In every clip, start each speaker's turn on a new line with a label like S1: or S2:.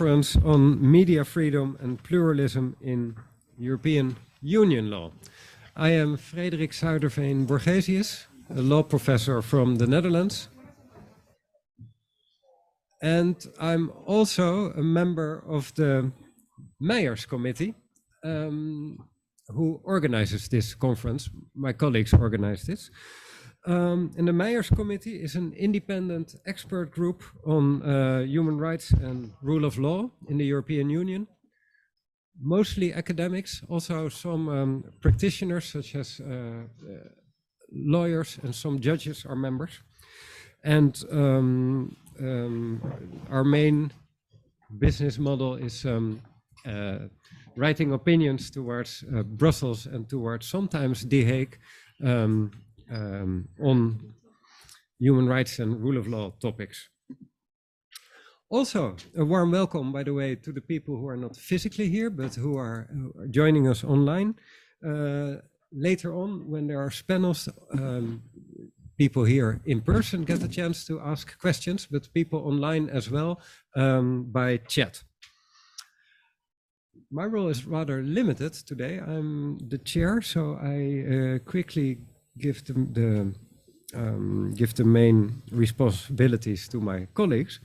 S1: conference on media freedom and pluralism in European Union law. I am Frederik Zuiderveen Borgesius, a law professor from the Netherlands. And I'm also a member of the Meijers committee, who organizes this conference. My colleagues organize this. And the Meijers committee is an independent expert group on human rights and rule of law in the European Union. Mostly academics, also some practitioners such as lawyers and some judges are members. And our main business model is writing opinions towards Brussels and towards sometimes The Hague on human rights and rule of law topics. Also, a warm welcome, by the way, to the people who are not physically here, but who are joining us online. Later on, when there are panels, people here in person get a chance to ask questions, but people online as well by chat. My role is rather limited today. I'm the chair, so I quickly give the main responsibilities to my colleagues.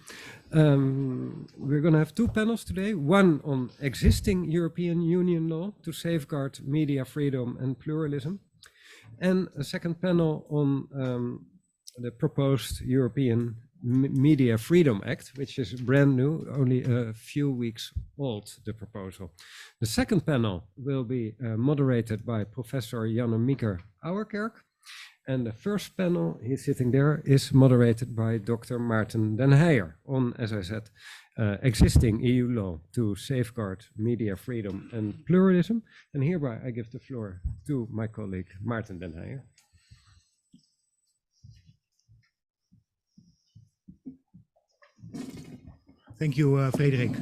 S1: We're going to have two panels today, one on existing European Union law to safeguard media freedom and pluralism, and a second panel on the proposed European Media Freedom Act, which is brand new, only a few weeks old, the proposal. The second panel will be moderated by Professor Jannemieke Ouwerkerk. And the first panel, he's sitting there, is moderated by Dr. Maarten den Heijer on, as I said, existing EU law to safeguard media freedom and pluralism. And hereby I give the floor to my colleague, Maarten den Heijer.
S2: Thank you, Frederik.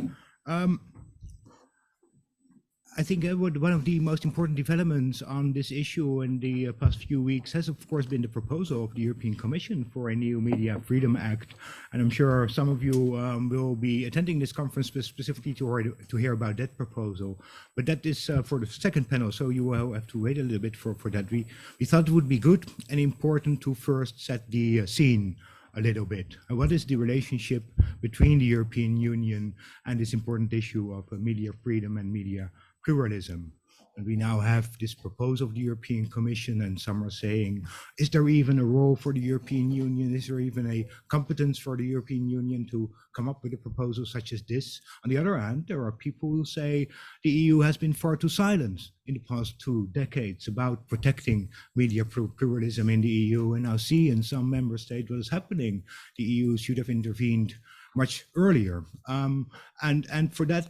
S2: I think one of the most important developments on this issue in the past few weeks has, of course, been the proposal of the European Commission for a new Media Freedom Act. And I'm sure some of you will be attending this conference specifically to hear about that proposal. But that is for the second panel, so you will have to wait a little bit for that. We thought it would be good and important to first set the scene a little bit. What is the relationship between the European Union and this important issue of media freedom and media pluralism? And we now have this proposal of the European Commission, and some are saying, is there even a role for the European Union? Is there even a competence for the European Union to come up with a proposal such as this? On the other hand, there are people who say the EU has been far too silent in the past 2 decades about protecting media pluralism in the EU, and now see in some member states what is happening. The EU should have intervened much earlier. And for that,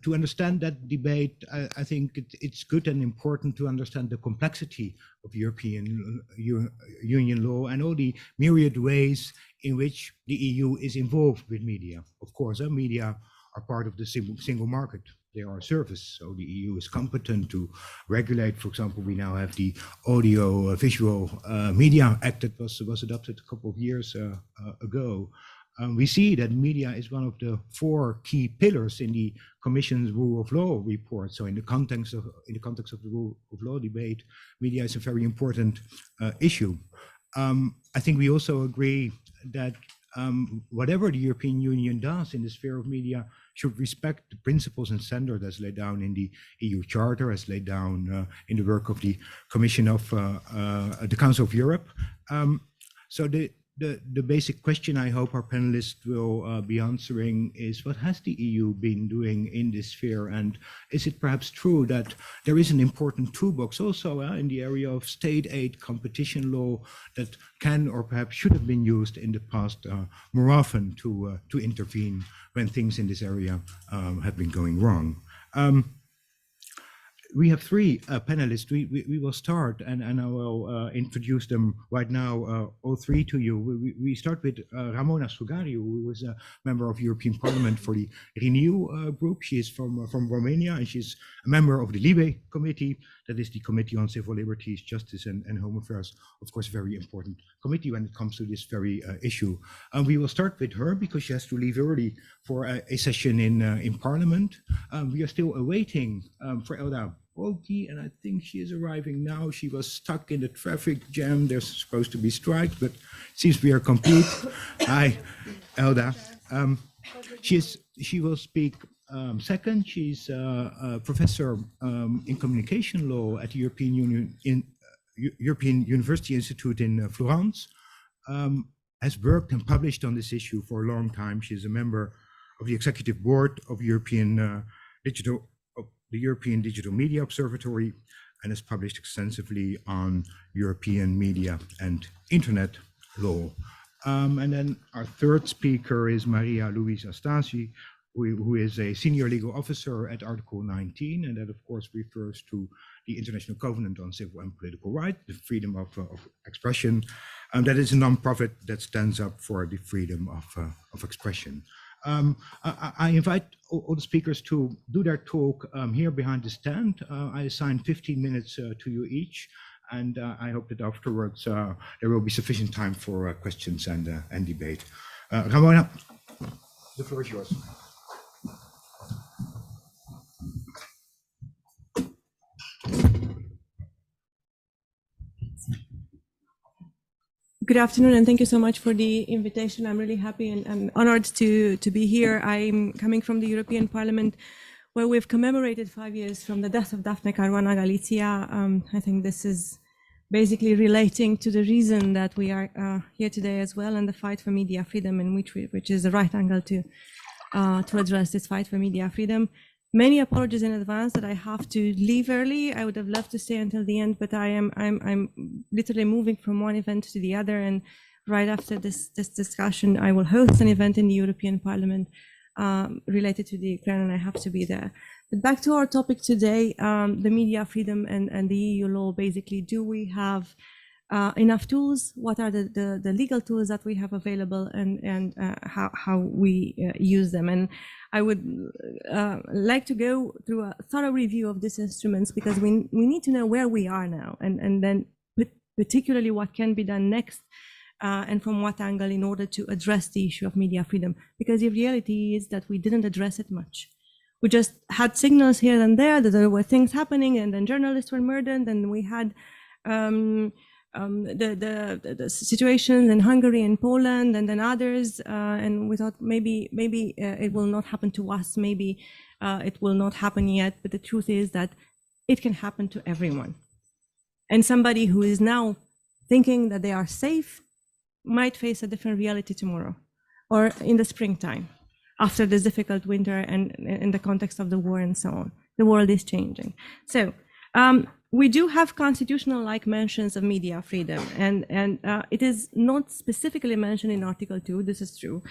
S2: to understand that debate, I think it's good and important to understand the complexity of European Union law and all the myriad ways in which the EU is involved with media. Of course, media are part of the single market. They are a service, so the EU is competent to regulate. For example, we now have the Audio Visual Media Act that was adopted a couple of years ago. We see that media is one of the 4 key pillars in the Commission's rule of law report. So in the context of the rule of law debate, media is a very important issue. I think we also agree that whatever the European Union does in the sphere of media should respect the principles and standards as laid down in the EU Charter, as laid down in the work of the Commission of the Council of Europe. So the basic question I hope our panelists will be answering is, what has the EU been doing in this sphere? And is it perhaps true that there is an important toolbox also in the area of state aid competition law that can or perhaps should have been used in the past more often to intervene when things in this area have been going wrong? We have 3 panelists. We will start, and I will introduce them right now, all 3 to you. We start with Ramona Strugariu, who is a member of European Parliament for the Renew group. She is from Romania, and she's a member of the Libe committee. that is the Committee on Civil Liberties, Justice and Home Affairs, of course, a very important committee when it comes to this very issue. We will start with her because she has to leave early for a session in Parliament. We are still awaiting for Elda Brogi, and I think she is arriving now. She was stuck in the traffic jam. There's supposed to be strikes, but it seems we are complete. Hi, Elda. She will speak second. She's a professor in communication law at the European University Institute in Florence. Has worked and published on this issue for a long time. She's a member of the executive board of the European Digital Media Observatory, and has published extensively on European media and internet law. And then our third speaker is Maria Luisa Stasi, who is a senior legal officer at Article 19, and that of course refers to the International Covenant on Civil and Political Rights, the freedom of expression. That is a non-profit that stands up for the freedom of expression. I invite all the speakers to do their talk here behind the stand. I assign 15 minutes to you each, and I hope that afterwards there will be sufficient time for questions and debate. Ramona, the floor is yours.
S3: Good afternoon, and thank you so much for the invitation. I'm really happy and honored to be here. I'm coming from the European Parliament, where we've commemorated 5 years from the death of Daphne Caruana Galizia. I think this is basically relating to the reason that we are here today as well, and the fight for media freedom, in which is the right angle to address this fight for media freedom. Many apologies in advance that I have to leave early. I would have loved to stay until the end, but I'm literally moving from one event to the other, and right after this discussion, I will host an event in the European Parliament related to the Ukraine, and I have to be there. But back to our topic today, the media freedom and the EU law. Basically, do we have enough tools? What are the legal tools that we have available, and how we use them? And I would like to go through a thorough review of these instruments, because we need to know where we are now, and then particularly what can be done next, and from what angle, in order to address the issue of media freedom. Because the reality is that we didn't address it much. We just had signals here and there that there were things happening, and then journalists were murdered, and we had the situations in Hungary and Poland, and then others, and we thought maybe it will not happen to us, maybe it will not happen yet, but the truth is that it can happen to everyone. And somebody who is now thinking that they are safe might face a different reality tomorrow, or in the springtime, after this difficult winter, and in the context of the war and so on. The world is changing. So we do have constitutional-like mentions of media freedom, and it is not specifically mentioned in Article 2, this is true,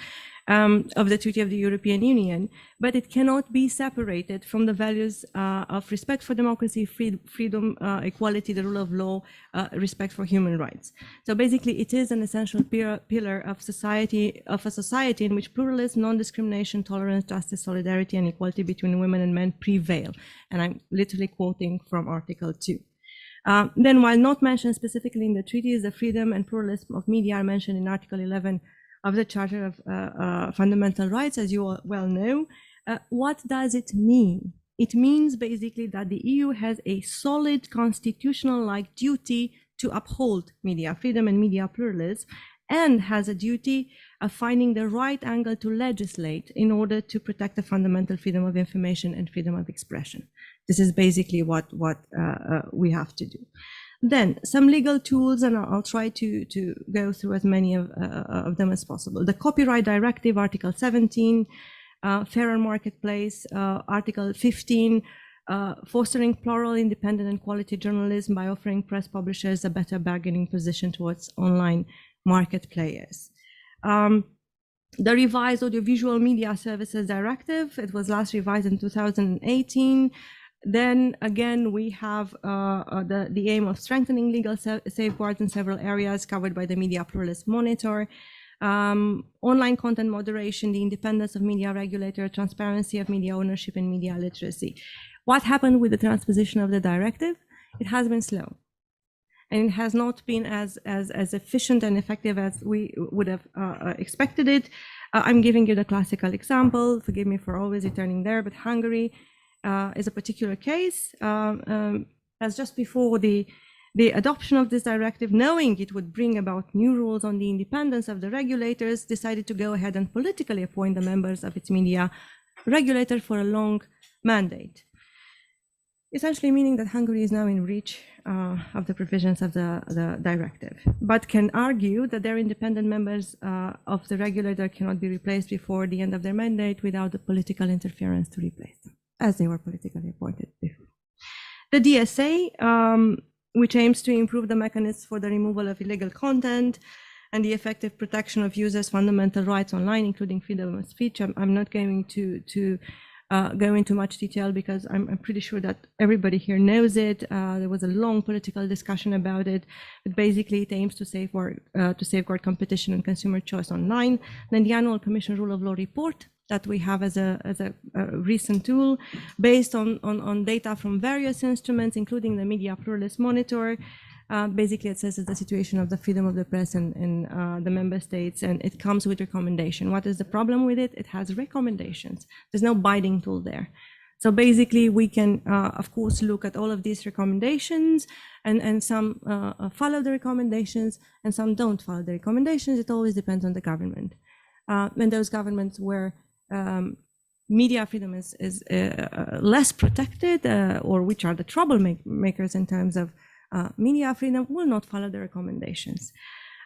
S3: of the Treaty of the European Union, but it cannot be separated from the values of respect for democracy, freedom, equality, the rule of law, respect for human rights. So basically, it is an essential pillar of a society in which pluralism, non-discrimination, tolerance, justice, solidarity, and equality between women and men prevail. And I'm literally quoting from Article 2. Then, while not mentioned specifically in the treaties, the freedom and pluralism of media are mentioned in Article 11 of the Charter of Fundamental Rights, as you all well know. What does it mean? It means basically that the EU has a solid constitutional-like duty to uphold media freedom and media pluralism, and has a duty of finding the right angle to legislate in order to protect the fundamental freedom of information and freedom of expression. This is basically what we have to do. Then some legal tools, and I'll try to go through as many of them as possible. The Copyright Directive, Article 17, Fairer Marketplace, Article 15, fostering plural, independent, and quality journalism by offering press publishers a better bargaining position towards online market players. The revised Audiovisual Media Services Directive, it was last revised in 2018. Then again, we have the aim of strengthening legal safeguards in several areas covered by the Media Pluralist Monitor, online content moderation, the independence of media regulator, transparency of media ownership, and media literacy. What happened with the transposition of the directive? it has been slow. And it has not been as efficient and effective as we would have expected it. I'm giving you the classical example. Forgive me for always returning there, but Hungary is a particular case. As just before the adoption of this directive, knowing it would bring about new rules on the independence of the regulators, decided to go ahead and politically appoint the members of its media regulator for a long mandate. Essentially meaning that Hungary is now in reach of the provisions of the directive, but can argue that their independent members of the regulator cannot be replaced before the end of their mandate without the political interference to replace them, as they were politically appointed before. The DSA, which aims to improve the mechanisms for the removal of illegal content and the effective protection of users' fundamental rights online, including freedom of speech. I'm not going to go into much detail because I'm pretty sure that everybody here knows it. There was a long political discussion about it, but basically it aims to safeguard competition and consumer choice online. Then the annual Commission Rule of Law report that we have as a recent tool based on data from various instruments, including the Media Pluralism Monitor. Basically, it says that the situation of the freedom of the press in the member states, and it comes with recommendation. What is the problem with it? It has recommendations. There's no binding tool there. So basically, we can, of course, look at all of these recommendations, and some follow the recommendations, and some don't follow the recommendations. It always depends on the government. And those governments where media freedom is less protected, or which are the troublemakers in terms of media freedom, will not follow the recommendations.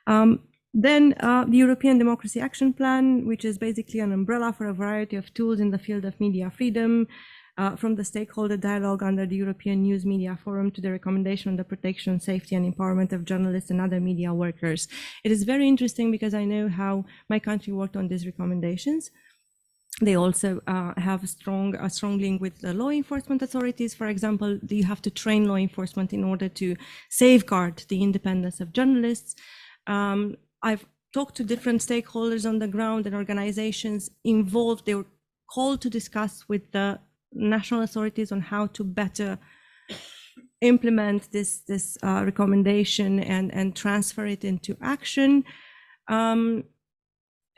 S3: Then the European Democracy Action Plan, which is basically an umbrella for a variety of tools in the field of media freedom, from the stakeholder dialogue under the European News Media Forum to the recommendation on the protection, safety, and empowerment of journalists and other media workers. It is very interesting because I know how my country worked on these recommendations. They also have a strong link with the law enforcement authorities. For example, you have to train law enforcement in order to safeguard the independence of journalists. I've talked to different stakeholders on the ground and organizations involved. They were called to discuss with the national authorities on how to better implement this recommendation and transfer it into action.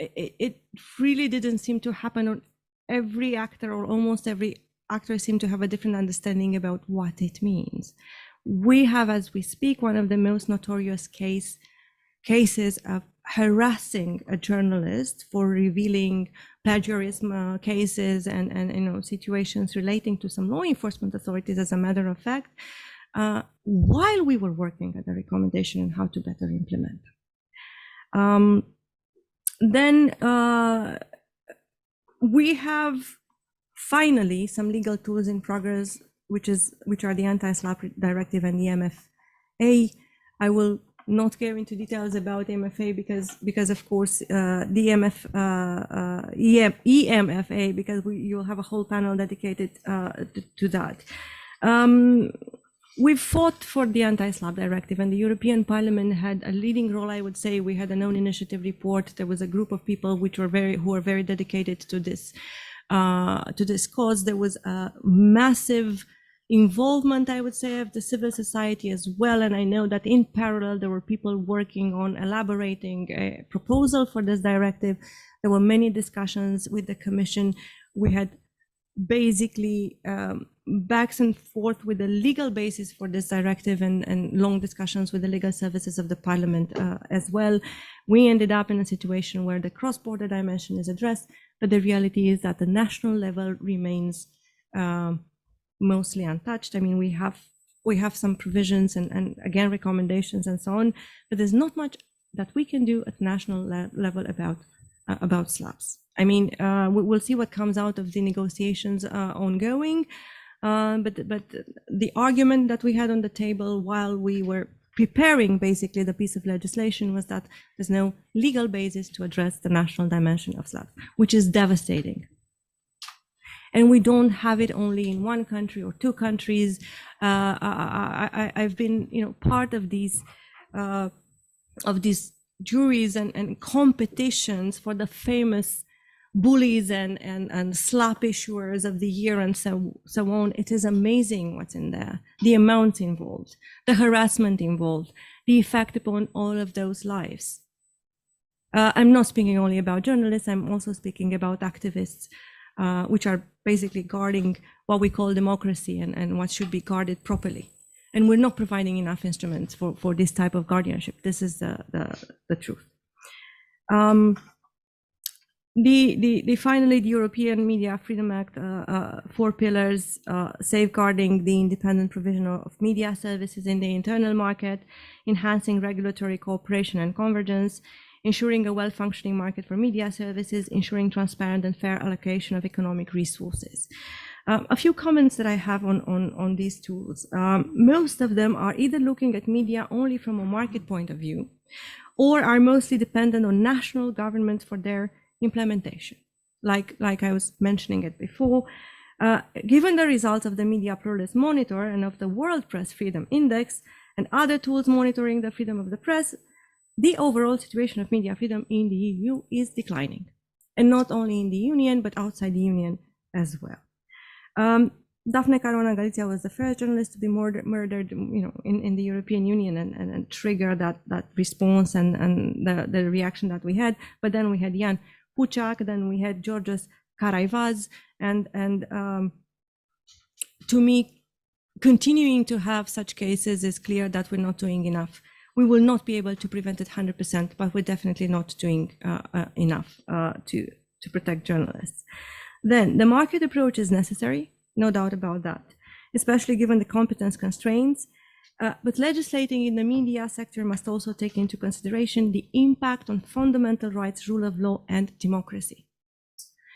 S3: It really didn't seem to happen on every actor, or almost every actor seemed to have a different understanding about what it means. We have, as we speak, one of the most notorious cases of harassing a journalist for revealing plagiarism cases and situations relating to some law enforcement authorities, as a matter of fact, while we were working at the recommendation on how to better implement. Then we have finally some legal tools in progress, which are the Anti-SLAPP Directive and the MFA. I will not go into details about MFA because of course the EMFA, because you'll have a whole panel dedicated to that. We've fought for the Anti-SLAPP Directive, and the European Parliament had a leading role. I would say we had an own initiative report. There was a group of people who were very dedicated to this cause. There was a massive involvement, I would say, of the civil society as well. And I know that in parallel, there were people working on elaborating a proposal for this directive. There were many discussions with the Commission. We had basically backs and forth with the legal basis for this directive and long discussions with the legal services of the Parliament as well. We ended up in a situation where the cross-border dimension is addressed, but the reality is that the national level remains mostly untouched. I mean, we have some provisions and again recommendations and so on, but there's not much that we can do at national level about SLAPPs. I mean, we'll see what comes out of the negotiations ongoing, but the argument that we had on the table while we were preparing basically the piece of legislation was that there's no legal basis to address the national dimension of SLAPPs, which is devastating. And we don't have it only in one country or two countries. I've been, part of these juries and competitions for the famous bullies and slap issuers of the year and so on. It is amazing what's in there, the amount involved, the harassment involved, the effect upon all of those lives. I'm not speaking only about journalists, I'm also speaking about activists, which are basically guarding what we call democracy and what should be guarded properly. And we're not providing enough instruments for this type of guardianship. This is the truth. Finally, the European Media Freedom Act, 4 pillars, safeguarding the independent provision of media services in the internal market, enhancing regulatory cooperation and convergence, ensuring a well-functioning market for media services, ensuring transparent and fair allocation of economic resources. A few comments that I have on these tools. Most of them are either looking at media only from a market point of view, or are mostly dependent on national governments for their implementation. Like I was mentioning it before, given the results of the Media Pluralism Monitor and of the World Press Freedom Index and other tools monitoring the freedom of the press, the overall situation of media freedom in the EU is declining, and not only in the Union, but outside the Union as well. Daphne Caruana Galizia was the first journalist to be murdered, in the European Union and trigger that response and the reaction that we had. But then we had Jan Kuciak, then we had Georgios Karaivas, and to me, continuing to have such cases is clear that we're not doing enough. We will not be able to prevent it 100%, but we're definitely not doing enough to protect journalists. Then the market approach is necessary, no doubt about that, especially given the competence constraints. But legislating in the media sector must also take into consideration the impact on fundamental rights, rule of law, and democracy.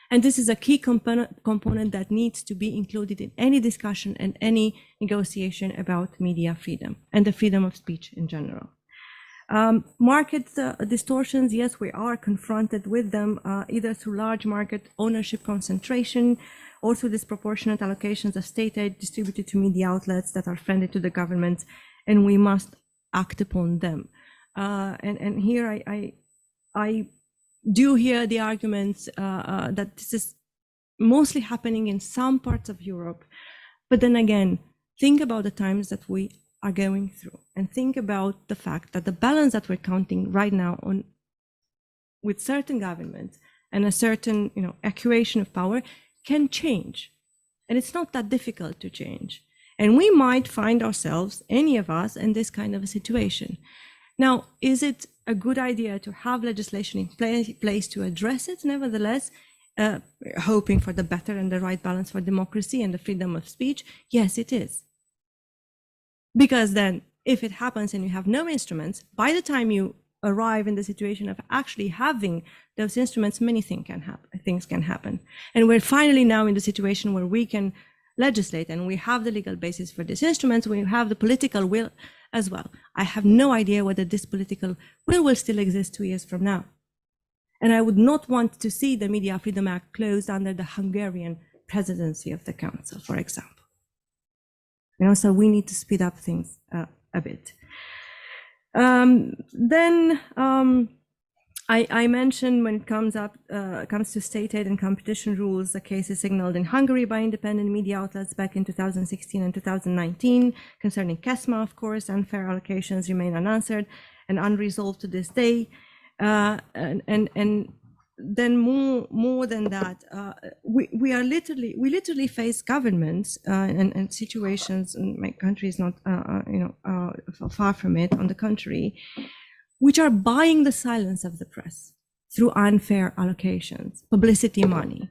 S3: And this is a key component that needs to be included in any discussion and any negotiation about media freedom and the freedom of speech in general. Market distortions, yes, we are confronted with them, either through large market ownership concentration or through disproportionate allocations of state aid distributed to media outlets that are friendly to the government, and we must act upon them. And here I do hear the arguments that this is mostly happening in some parts of Europe, but then again, think about the times that we are going through, and think about the fact that the balance that we're counting right now on with certain governments and a certain accumulation of power can change, and it's not that difficult to change, and we might find ourselves, any of us, in this kind of a situation. Now, is it a good idea to have legislation in place to address it? Nevertheless, hoping for the better and the right balance for democracy and the freedom of speech? Yes, it is. Because then, if it happens and you have no instruments, by the time you arrive in the situation of actually having those instruments, many things can happen. And we're finally now in the situation where we can legislate, and we have the legal basis for these instruments, we have the political will as well. I have no idea whether this political will still exist 2 years from now. And I would not want to see the Media Freedom Act closed under the Hungarian presidency of the Council, for example. So we need to speed up things a bit. I mentioned when it comes to state aid and competition rules, the cases signaled in Hungary by independent media outlets back in 2016 and 2019 concerning KESMA, of course. Unfair allocations remain unanswered and unresolved to this day. And then more than that, we literally face governments and situations, and my country is not far from it, on the contrary, which are buying the silence of the press through unfair allocations, publicity money.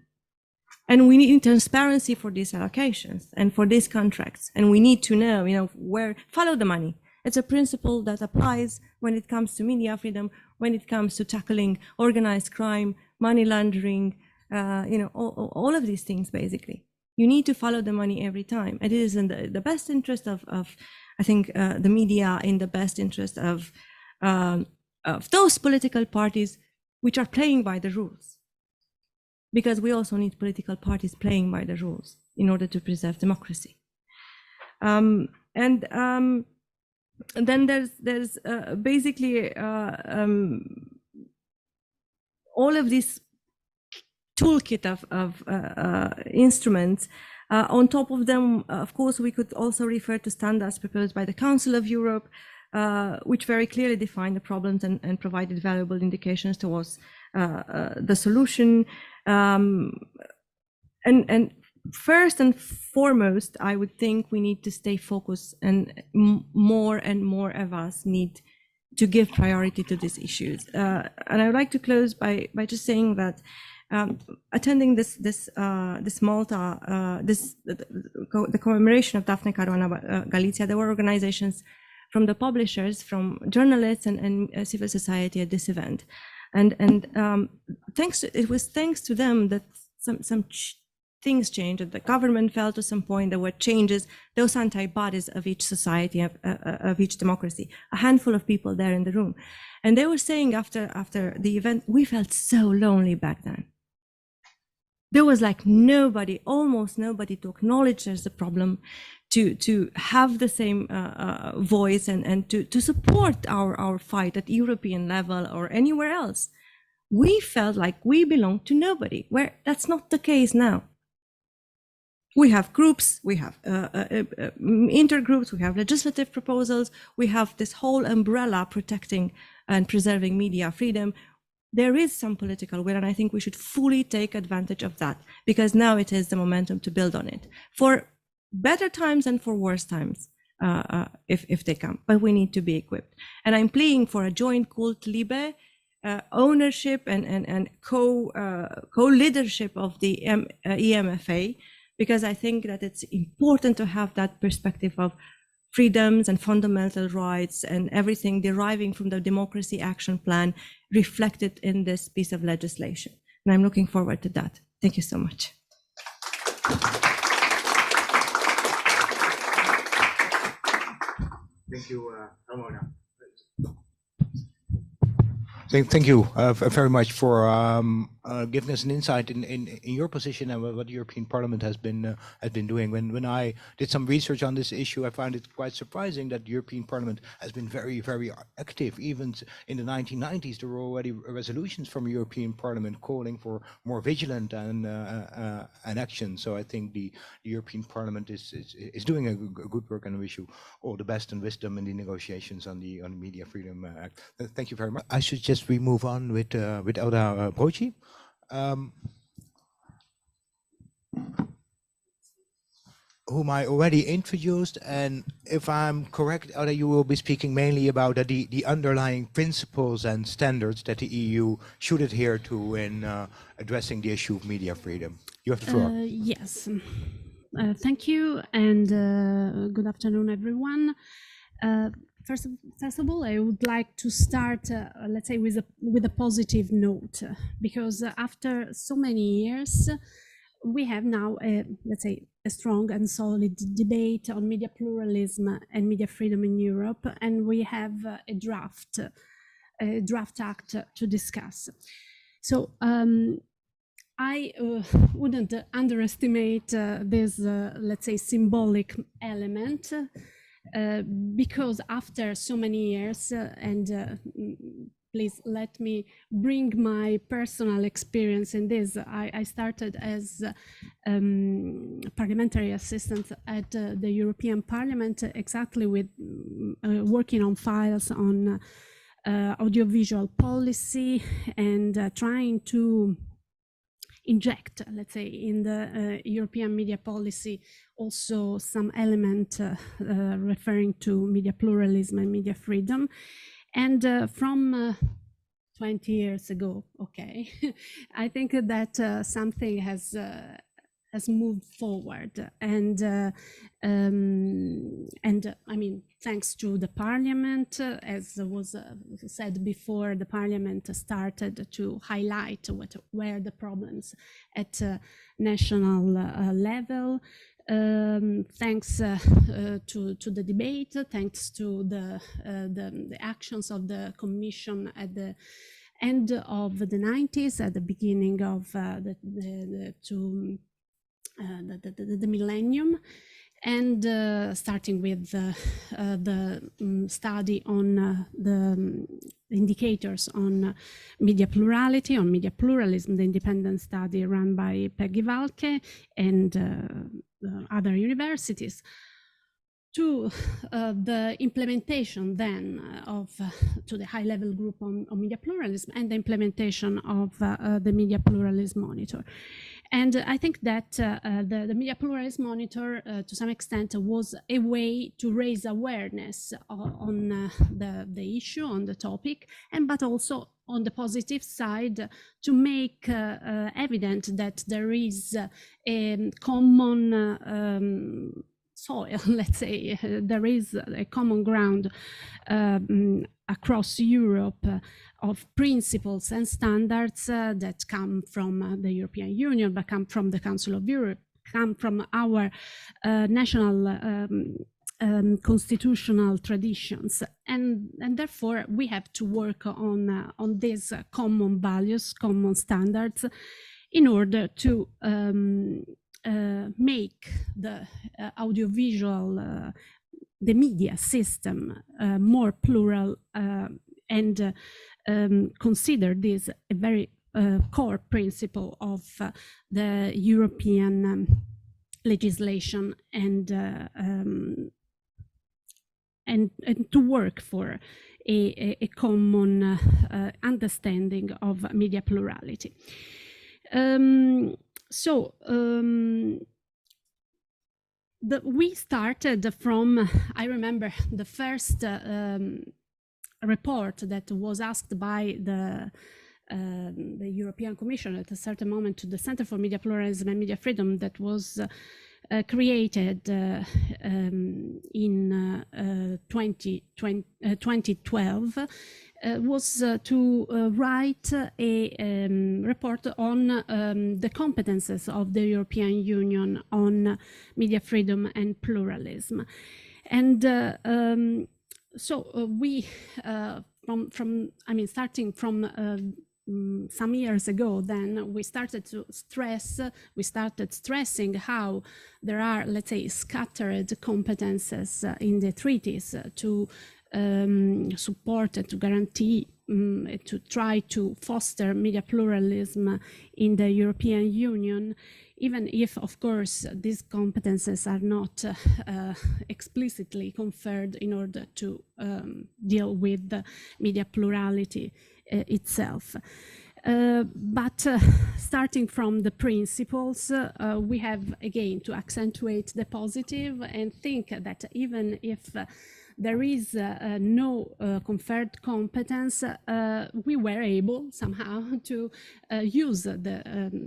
S3: And we need transparency for these allocations and for these contracts. And we need to know, where, follow the money. It's a principle that applies when it comes to media freedom, when it comes to tackling organized crime, money laundering, all of these things, basically. You need to follow the money every time. And it is in the best interest of I think, the media, in the best interest of those political parties which are playing by the rules. Because we also need political parties playing by the rules in order to preserve democracy. Then there's basically all of these toolkit of instruments. On top of them, of course, we could also refer to standards proposed by the Council of Europe, which very clearly define the problems and provided valuable indications towards the solution. And first and foremost, I would think we need to stay focused, and more of us need to give priority to these issues. And I would like to close by just saying that attending this Malta, the commemoration of Daphne Caruana Galizia, there were organizations from the publishers, from journalists and civil society at this event, and it was thanks to them that some things changed. That the government fell to some point. There were changes. Those antibodies of each society, of each democracy. A handful of people there in the room, and they were saying after the event, we felt so lonely back then. There was like nobody, almost nobody, to acknowledge there's a problem, to have the same voice and to support our fight at European level or anywhere else. We felt like we belonged to nobody, where that's not the case now. We have groups, we have intergroups, we have legislative proposals, we have this whole umbrella protecting and preserving media freedom. There is some political will, and I think we should fully take advantage of that, because now it is the momentum to build on it for better times and for worse times, if they come. But we need to be equipped. And I'm pleading for a joint cult libe ownership and co-leadership of the EMFA, because I think that it's important to have that perspective of freedoms and fundamental rights and everything deriving from the Democracy Action Plan reflected in this piece of legislation. And I'm looking forward to that. Thank you so much.
S2: Thank you, Ramona. Thank you very much for giving us an insight in your position and what the European Parliament has been doing. When I did some research on this issue, I found it quite surprising that the European Parliament has been very active. Even in the 1990s, there were already resolutions from the European Parliament calling for more vigilant and action. So I think the European Parliament is doing a good work, and I wish you all the best and wisdom in the negotiations on the Media Freedom Act. Thank you very much. I suggest we move on with Elda Brogi. Whom I already introduced, and if I'm correct, Elda, you will be speaking mainly about the underlying principles and standards that the EU should adhere to in addressing the issue of media freedom. You have the floor.
S4: Yes, thank you, and good afternoon, everyone. First of all, I would like to start, let's say, with a positive note, because after so many years, we have now, let's say, a strong and solid debate on media pluralism and media freedom in Europe, and we have a draft act to discuss. So I wouldn't underestimate this, let's say, symbolic element. Because after so many years, and please let me bring my personal experience in this. I started as parliamentary assistant at the European Parliament, exactly with working on files on audiovisual policy and trying to inject, let's say, in the European media policy also some element referring to media pluralism and media freedom. And from 20 years ago, okay, I think that something has moved forward, and I mean, thanks to the Parliament, as was said before, the Parliament started to highlight what were the problems at national level. Thanks to the debate, thanks to the actions of the Commission at the end of the 90s, at the beginning of the millennium. and starting with the study on the indicators on media plurality, on media pluralism, the independent study run by Peggy Valke and other universities, to the implementation then to the high-level group on media pluralism and the implementation of the Media Pluralism Monitor. And I think that the Media Pluralism Monitor, to some extent, was a way to raise awareness on the issue, on the topic, but also on the positive side, to make evident that there is a common soil, let's say, there is a common ground across Europe of principles and standards that come from the European Union, but come from the Council of Europe, come from our national constitutional traditions, and therefore we have to work on these common values, common standards, in order to make the audiovisual, the media system more plural, and consider this a very core principle of the European legislation, and to work for a common understanding of media plurality. We started from, I remember the first report that was asked by the European Commission at a certain moment to the Center for Media Pluralism and Media Freedom, that was created in 2012, was to write a report on the competences of the European Union on media freedom and pluralism. And we, starting from some years ago, then we started stressing how there are, let's say, scattered competences in the treaties to support and to guarantee, to try to foster media pluralism in the European Union, even if, of course, these competences are not explicitly conferred in order to deal with the media plurality itself. But starting from the principles, we have again to accentuate the positive and think that even if there is no conferred competence, we were able somehow to use the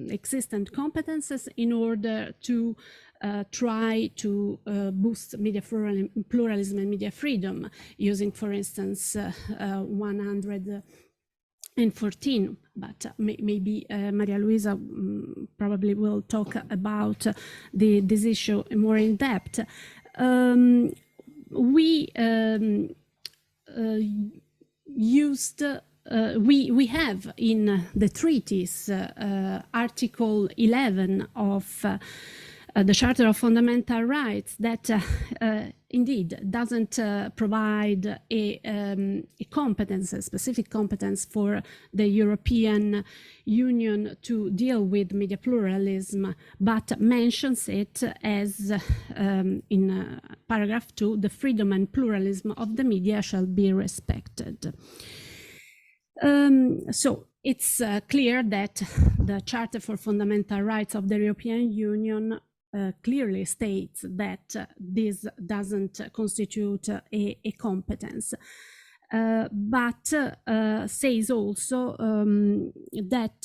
S4: existent competences in order to try to boost media pluralism and media freedom, using, for instance, 114, but maybe Maria Luisa probably will talk about this issue more in depth. We have in the treaties Article 11 of the Charter of Fundamental Rights that indeed doesn't provide a competence, a specific competence for the European Union to deal with media pluralism, but mentions it as, in paragraph 2, the freedom and pluralism of the media shall be respected. So it's clear that the Charter for Fundamental Rights of the European Union clearly states that this doesn't constitute a competence, but says also that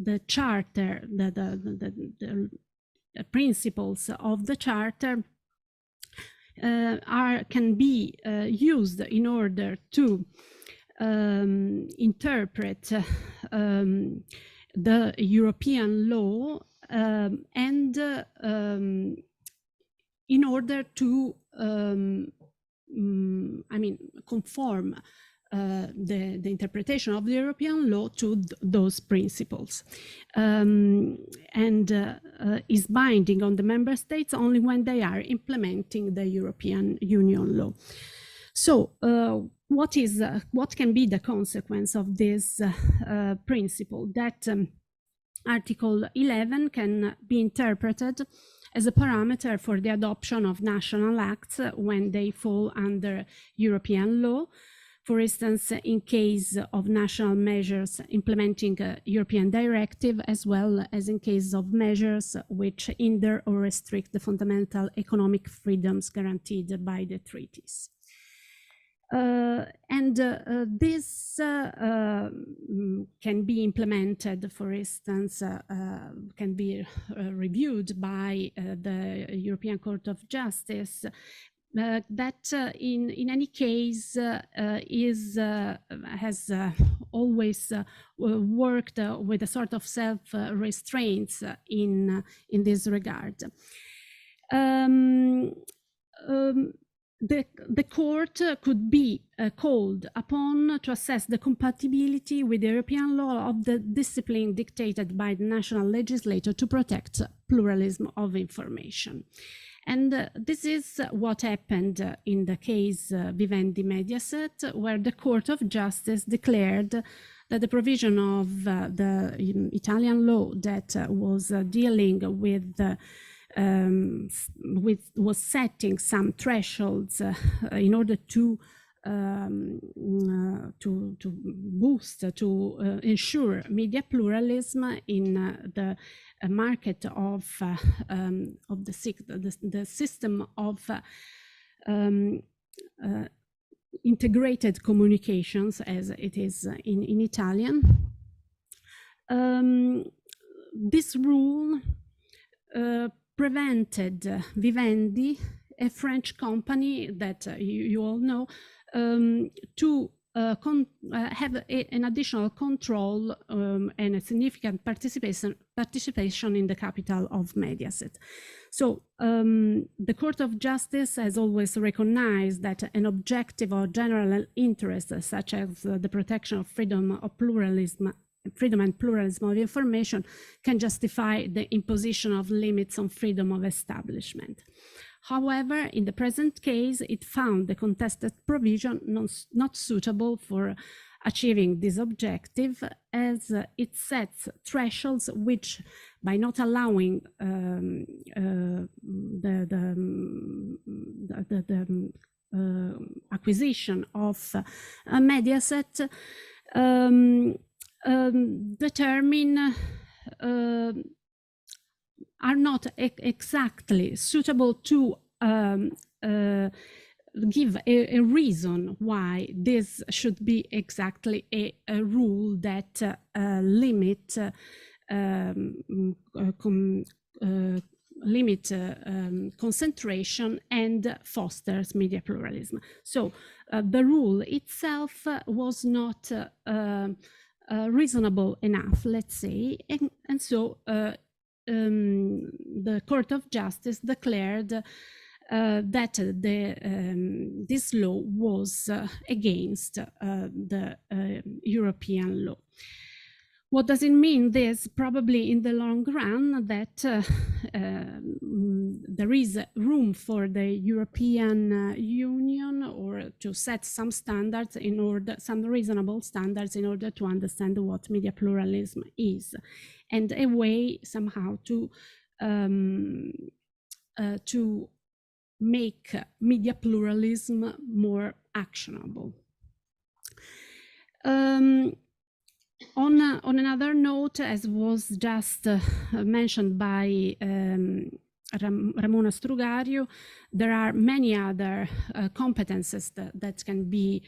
S4: the charter, the principles of the charter can be used in order to interpret the European law and in order to conform the interpretation of the European law to those principles, and is binding on the member states only when they are implementing the European Union law. So what can be the consequence of this principle? That Article 11 can be interpreted as a parameter for the adoption of national acts when they fall under European law. For instance, in case of national measures implementing a European directive, as well as in case of measures which hinder or restrict the fundamental economic freedoms guaranteed by the treaties. This can be implemented, for instance, can be reviewed by the European Court of Justice, that in any case has always worked with a sort of self-restraints in this regard. The court could be called upon to assess the compatibility with the European law of the discipline dictated by the national legislator to protect pluralism of information. And this is what happened in the case Vivendi Mediaset, where the Court of Justice declared that the provision of the Italian law that was dealing with was setting some thresholds in order to boost, to ensure media pluralism in the market of the system of integrated communications, as it is in Italian. This rule prevented Vivendi, a French company that you all know, to have an additional control and a significant participation in the capital of Mediaset. So the Court of Justice has always recognized that an objective or general interest, such as the protection of freedom and pluralism of information, can justify the imposition of limits on freedom of establishment. However, in the present case, it found the contested provision not suitable for achieving this objective, as it sets thresholds which, by not allowing the acquisition of Mediaset, determine are not exactly suitable to give a reason why this should be exactly a rule that limit concentration and fosters media pluralism. So the rule itself was not reasonable enough, let's say, and so the Court of Justice declared that this law was against the European law. What does it mean? This probably in the long run that there is room for the European Union or to set some standards in order, some reasonable standards in order to understand what media pluralism is, and a way somehow to make media pluralism more actionable. On another note, as was just mentioned by Ramona Strugariu, there are many other competences that can be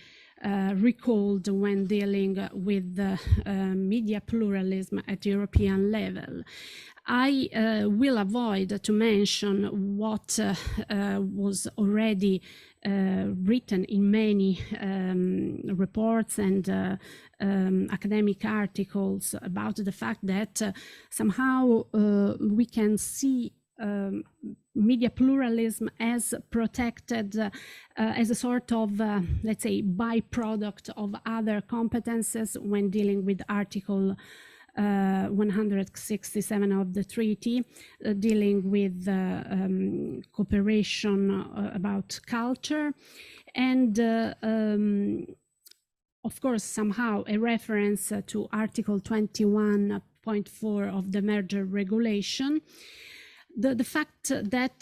S4: recalled when dealing with media pluralism at European level. I will avoid to mention what was already written in many reports and academic articles about the fact that somehow we can see media pluralism as protected as a sort of, let's say, byproduct of other competences when dealing with Article 167 of the treaty, dealing with cooperation about culture, and of course somehow a reference to Article 21.4 of the merger regulation. The fact that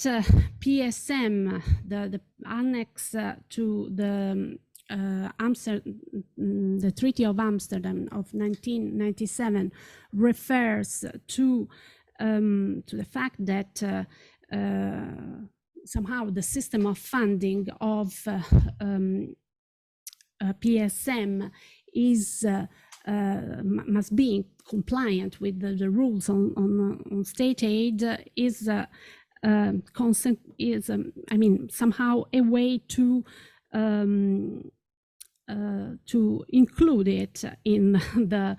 S4: PSM, the annex to the Treaty of Amsterdam of 1997 refers to the fact that somehow the system of funding of PSM is must be compliant with the rules on state aid is constant, is I mean somehow a way to include it in the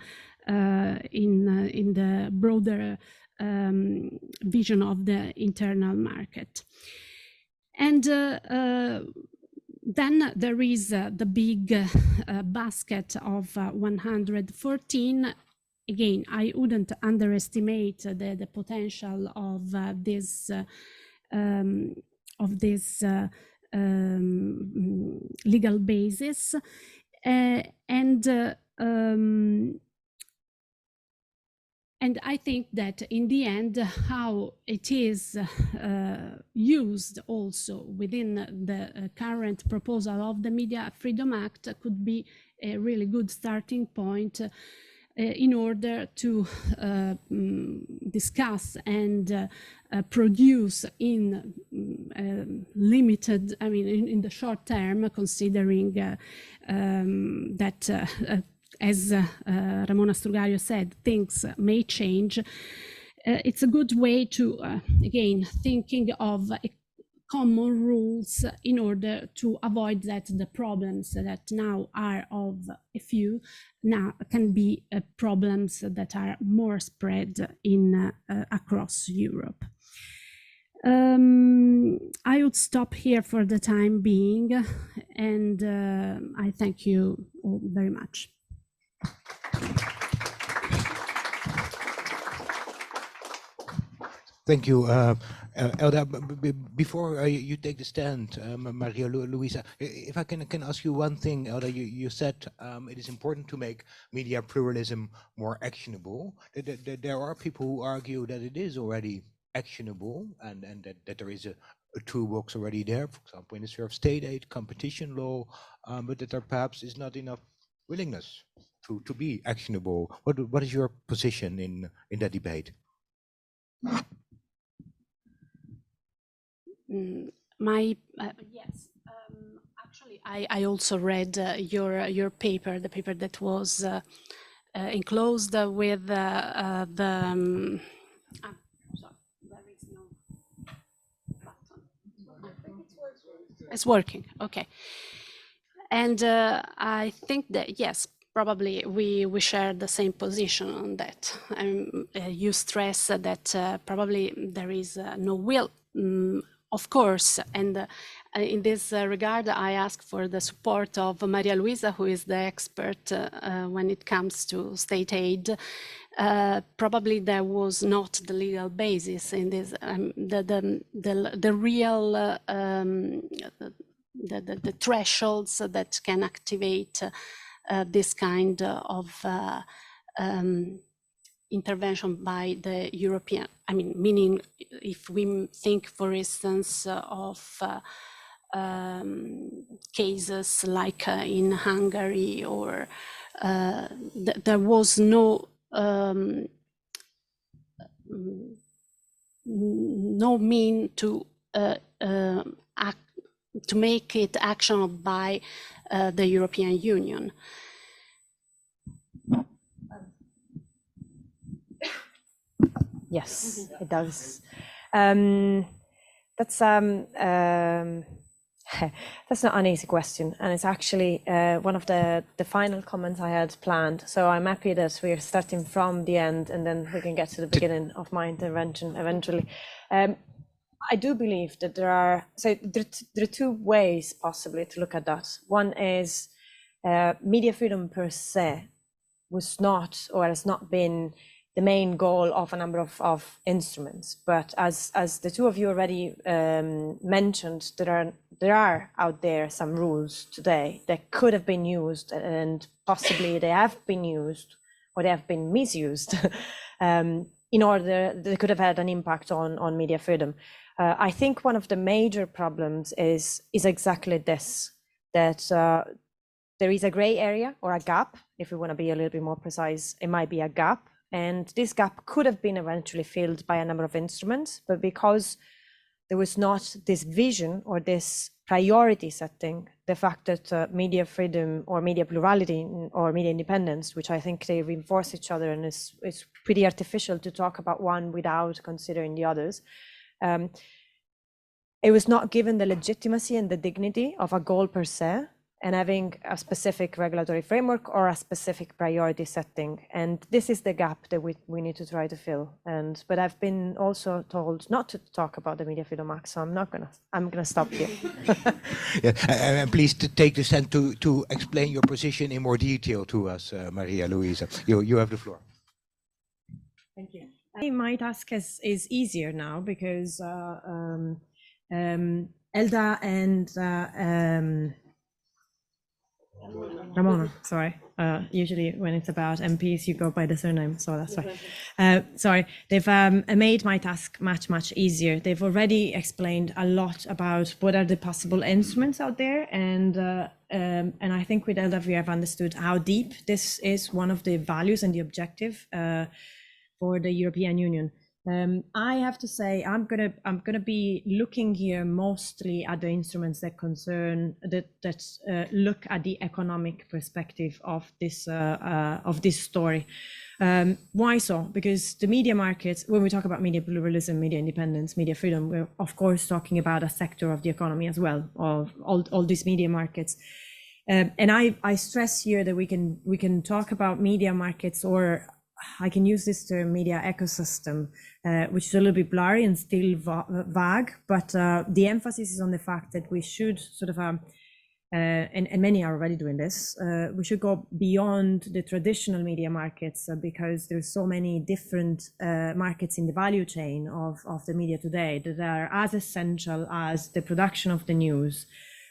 S4: broader vision of the internal market. And then there is the big basket of 114. Again, I wouldn't underestimate the potential of this legal basis, and I think that in the end, how it is used also within the current proposal of the Media Freedom Act could be a really good starting point in order to discuss and produce in limited, I mean, in the short term, considering that as Ramona Strugariu said, things may change. It's a good way to, again, thinking of common rules in order to avoid that the problems that now are of a few now can be problems that are more spread in across Europe. I would stop here for the time being, and I thank you all very much.
S2: Thank you, Elda. Before you take the stand, Maria Luisa, if I can ask you one thing, Elda, you said it is important to make media pluralism more actionable. There are people who argue that it is already actionable and that there is a toolbox already there, for example, in the sphere of state aid, competition law, but that there perhaps is not enough willingness to be actionable. What is your position in that debate?
S4: Yes, actually I also read your paper, the paper that was enclosed with the sorry, there is no button. It's working, okay. And I think that yes, probably we share the same position on that. You stress that probably there is no will, of course, and in this regard, I ask for the support of Maria Luisa, who is the expert when it comes to state aid. Probably there was not the legal basis in this, the real the thresholds that can activate this kind of intervention by the European, I mean, meaning if we think, for instance, of cases like in Hungary, or there was no mean to to make it actionable by the European Union.
S5: Yes, it does. That's That's not an easy question, and it's actually one of the final comments I had planned. So I'm happy that we're starting from the end, and then we can get to the beginning of my intervention eventually. I do believe that there are two ways possibly to look at that. One is media freedom per se was not, or has not been, the main goal of a number of instruments. But as the two of you already mentioned, there are out there some rules today that could have been used, and possibly they have been used or they have been misused in order, they could have had an impact on media freedom. I think one of the major problems is exactly this, that there is a gray area or a gap. If we want to be a little bit more precise, it might be a gap. And this gap could have been eventually filled by a number of instruments, but because there was not this vision or this priority setting, the fact that media freedom or media plurality or media independence, which I think they reinforce each other, and it's pretty artificial to talk about one without considering the others. It was not given the legitimacy and the dignity of a goal per se, and having a specific regulatory framework or a specific priority setting. And this is the gap that we need to try to fill. But I've been also told not to talk about the Media Freedom Act, so I'm gonna stop here.
S2: Yeah, and please take the stand to explain your position in more detail to us, Maria Luisa. You have the floor.
S3: Thank you. My task is easier now because Elda and Ramona, sorry. Usually when it's about MPs, you go by the surname, so that's why. Sorry, they've made my task much easier. They've already explained a lot about what are the possible instruments out there, and I think with Elda we have understood how deep this is one of the values and the objective for the European Union. I have to say I'm gonna be looking here mostly at the instruments that concern that look at the economic perspective of this story. Why so? Because the media markets, when we talk about media pluralism, media independence, media freedom, we're of course talking about a sector of the economy as well, of all these media markets. And I stress here that we can talk about media markets, or I can use this term media ecosystem, which is a little bit blurry and still vague, but the emphasis is on the fact that we should sort of, and many are already doing this, we should go beyond the traditional media markets because there's so many different markets in the value chain of the media today that are as essential as the production of the news.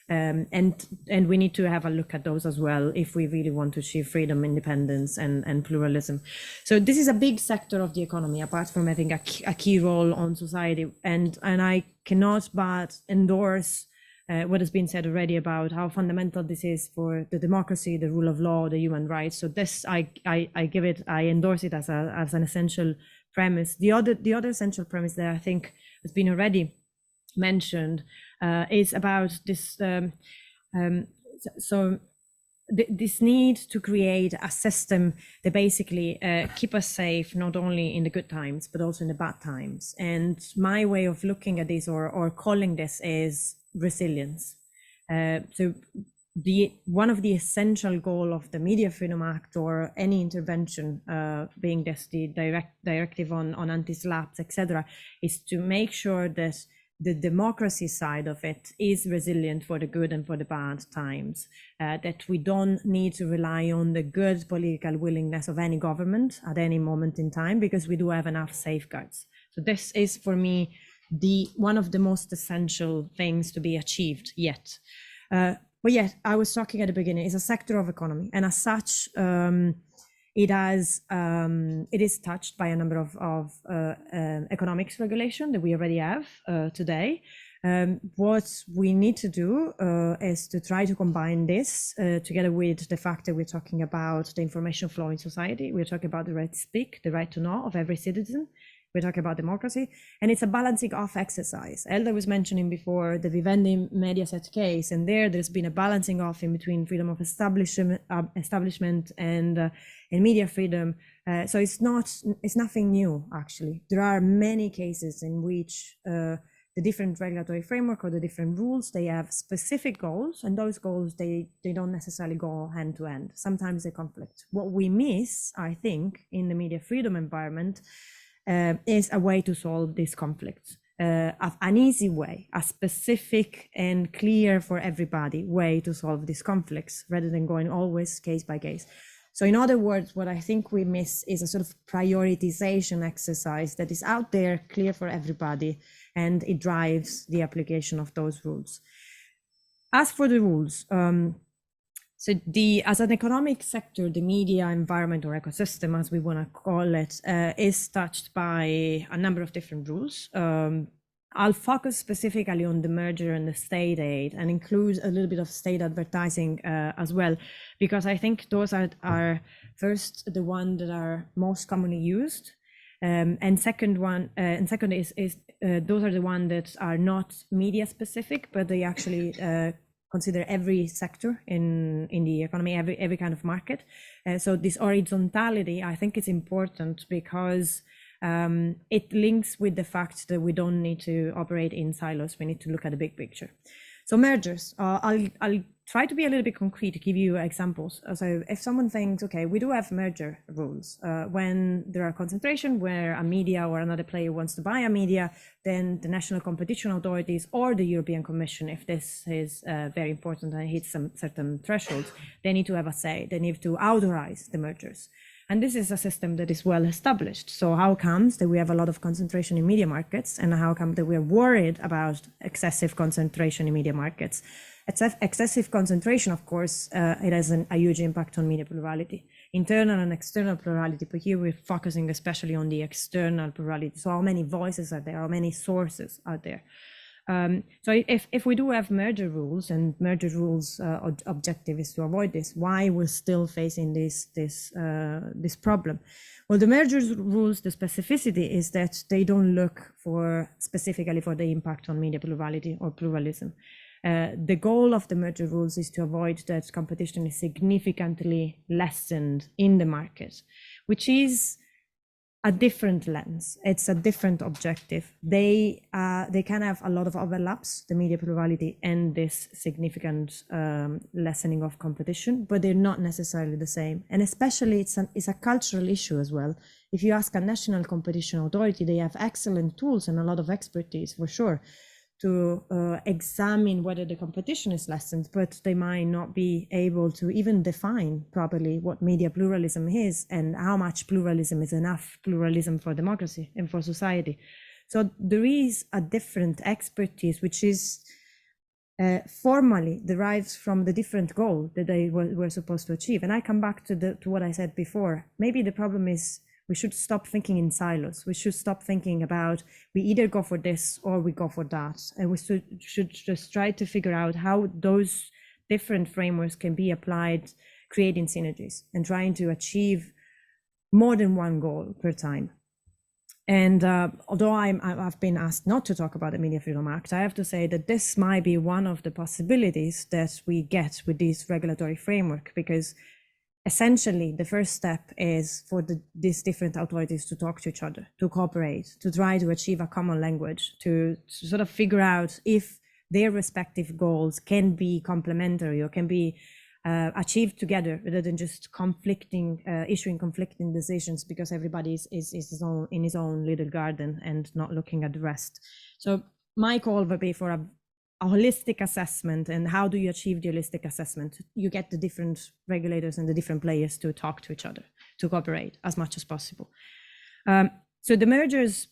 S3: And we need to have a look at those as well if we really want to achieve freedom, independence, and pluralism. So this is a big sector of the economy, apart from having a key role on society. And I cannot but endorse what has been said already about how fundamental this is for the democracy, the rule of law, the human rights. So this I endorse it as an essential premise. The other essential premise that I think has been already mentioned is about this this need to create a system that basically keep us safe not only in the good times but also in the bad times. And my way of looking at this or calling this is resilience. So one of the essential goal of the Media Freedom Act or any intervention, being this the directive on anti-slaps, etc., is to make sure that the democracy side of it is resilient for the good and for the bad times, that we don't need to rely on the good political willingness of any government at any moment in time, because we do have enough safeguards. So this is for me one of the most essential things to be achieved yet. But yet, I was talking at the beginning, it's a sector of economy, and as such, it is touched by a number of economics regulation that we already have today. What we need to do is to try to combine this together with the fact that we're talking about the information flow in society. We're talking about the right to speak, the right to know of every citizen. We're talking about democracy, and it's a balancing off exercise. Elda was mentioning before the Vivendi Mediaset case, and there's been a balancing off in between freedom of establishment and media freedom. So it's nothing new, actually. There are many cases in which the different regulatory framework or the different rules, they have specific goals, and those goals, they don't necessarily go hand to hand. Sometimes they conflict. What we miss, I think, in the media freedom environment is a way to solve these conflicts. An easy way, a specific and clear for everybody way to solve these conflicts, rather than going always case by case. So in other words, what I think we miss is a sort of prioritization exercise that is out there, clear for everybody, and it drives the application of those rules. As for the rules, as an economic sector, the media environment or ecosystem, as we want to call it, is touched by a number of different rules. I'll focus specifically on the merger and the state aid, and include a little bit of state advertising as well, because I think those are first the ones that are most commonly used, and second is those are the ones that are not media specific, but they actually consider every sector in the economy, every kind of market. So this horizontality, I think, is important because it links with the fact that we don't need to operate in silos. We need to look at the big picture. So mergers, I'll try to be a little bit concrete to give you examples. So if someone thinks, okay, we do have merger rules, when there are concentration where a media or another player wants to buy a media, then the national competition authorities or the European Commission, if this is very important and hits some certain thresholds, they need to have a say. They need to authorize the mergers. And this is a system that is well established. So how comes that we have a lot of concentration in media markets, and how come that we're worried about excessive concentration in media markets? Excessive concentration, of course, it has a huge impact on media plurality, internal and external plurality, but here we're focusing especially on the external plurality. So how many voices are there, how many sources are there? So if we do have merger rules, and merger rules objective is to avoid this, why we're still facing this problem? Well, the merger rules, the specificity is that they don't look specifically for the impact on media plurality or pluralism. The goal of the merger rules is to avoid that competition is significantly lessened in the market, which is a different lens. It's a different objective. They can have a lot of overlaps, the media plurality and this significant lessening of competition, but they're not necessarily the same. And especially it's a cultural issue as well. If you ask a national competition authority, they have excellent tools and a lot of expertise for sure to examine whether the competition is lessened, but they might not be able to even define properly what media pluralism is and how much pluralism is enough pluralism for democracy and for society. So there is a different expertise, which is formally derives from the different goal that they were supposed to achieve. And I come back to what I said before. Maybe the problem is we should stop thinking in silos. We should stop thinking about we either go for this or we go for that. And we should just try to figure out how those different frameworks can be applied, creating synergies and trying to achieve more than one goal per time. And although I've been asked not to talk about the Media Freedom Act, I have to say that this might be one of the possibilities that we get with this regulatory framework, because essentially, the first step is for these different authorities to talk to each other, to cooperate, to try to achieve a common language, to sort of figure out if their respective goals can be complementary or can be achieved together, rather than just issuing conflicting decisions because everybody is in his own little garden and not looking at the rest. So my call would be for a holistic assessment. And how do you achieve the holistic assessment? You get the different regulators and the different players to talk to each other, to cooperate as much as possible. So the mergers,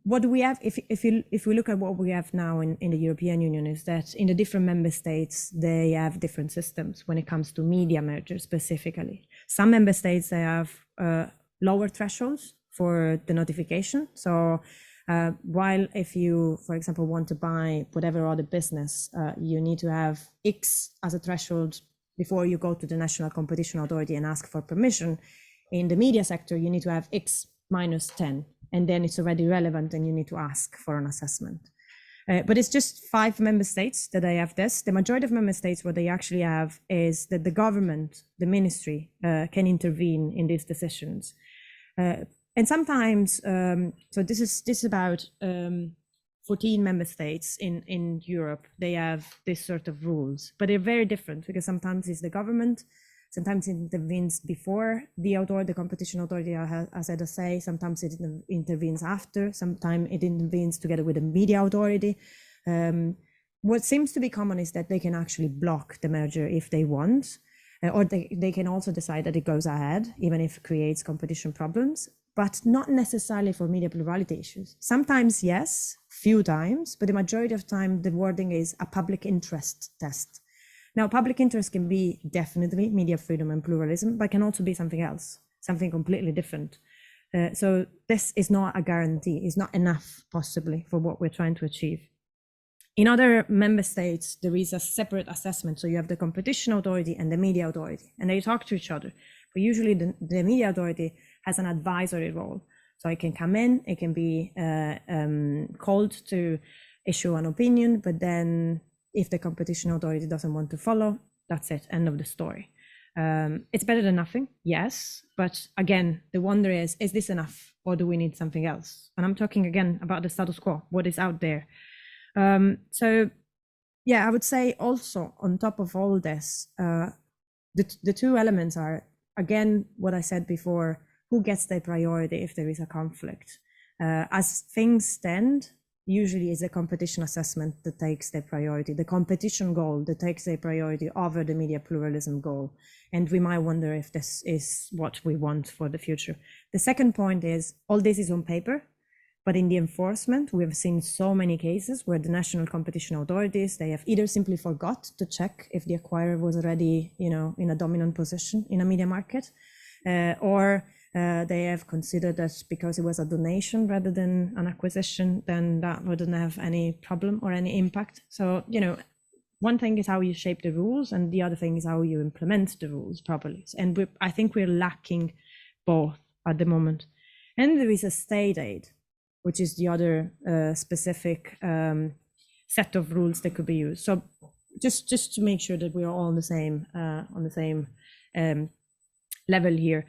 S3: what do we have, if we look at what we have now in the European Union, is that in the different member states, they have different systems when it comes to media mergers specifically. Some member states, they have lower thresholds for the notification. So while if you, for example, want to buy whatever other business, you need to have X as a threshold before you go to the National Competition Authority and ask for permission. In the media sector, you need to have X minus 10, and then it's already relevant and you need to ask for an assessment. But it's just 5 member states that they have this. The majority of member states, what they actually have is that the government, the ministry, can intervene in these decisions. and sometimes, so this is about 14 member states in Europe. They have this sort of rules, but they're very different because sometimes it's the government, sometimes it intervenes before the competition authority has had a say, sometimes it intervenes after, sometimes it intervenes together with the media authority. What seems to be common is that they can actually block the merger if they want, or they can also decide that it goes ahead, even if it creates competition problems, but not necessarily for media plurality issues. Sometimes, yes, few times, but the majority of time, the wording is a public interest test. Now, public interest can be definitely media freedom and pluralism, but can also be something else, something completely different. So this is not a guarantee, it's not enough possibly for what we're trying to achieve. In other member states, there is a separate assessment. So you have the competition authority and the media authority, and they talk to each other. But usually the media authority has an advisory role. So it can come in, it can be called to issue an opinion, but then if the competition authority doesn't want to follow, that's it, end of the story. It's better than nothing, yes. But again, the wonder is this enough or do we need something else? And I'm talking again about the status quo, what is out there. So yeah, I would say also on top of all this, the two elements are, again, what I said before, who gets the priority if there is a conflict. As things stand, usually it's a competition assessment that takes the priority, the competition goal that takes the priority over the media pluralism goal. And we might wonder if this is what we want for the future. The second point is, all this is on paper, but in the enforcement, we've seen so many cases where the national competition authorities, they have either simply forgot to check if the acquirer was already, in a dominant position in a media market, or they have considered that because it was a donation rather than an acquisition, then that wouldn't have any problem or any impact. So, one thing is how you shape the rules, and the other thing is how you implement the rules properly. And I think we're lacking both at the moment. And there is a state aid, which is the other specific set of rules that could be used. So just to make sure that we are all on the same level here.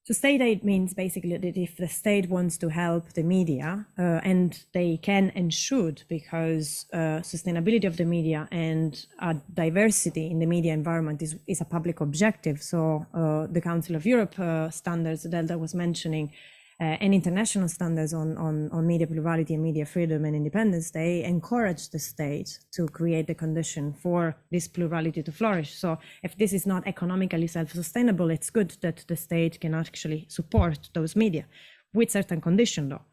S3: So state aid means basically that if the state wants to help the media, and they can and should, because sustainability of the media and diversity in the media environment is a public objective. So the Council of Europe standards that Elda was mentioning, and international standards on media plurality and media freedom and independence, they encourage the state to create the condition for this plurality to flourish. So if this is not economically self-sustainable, it's good that the state can actually support those media with certain conditions though.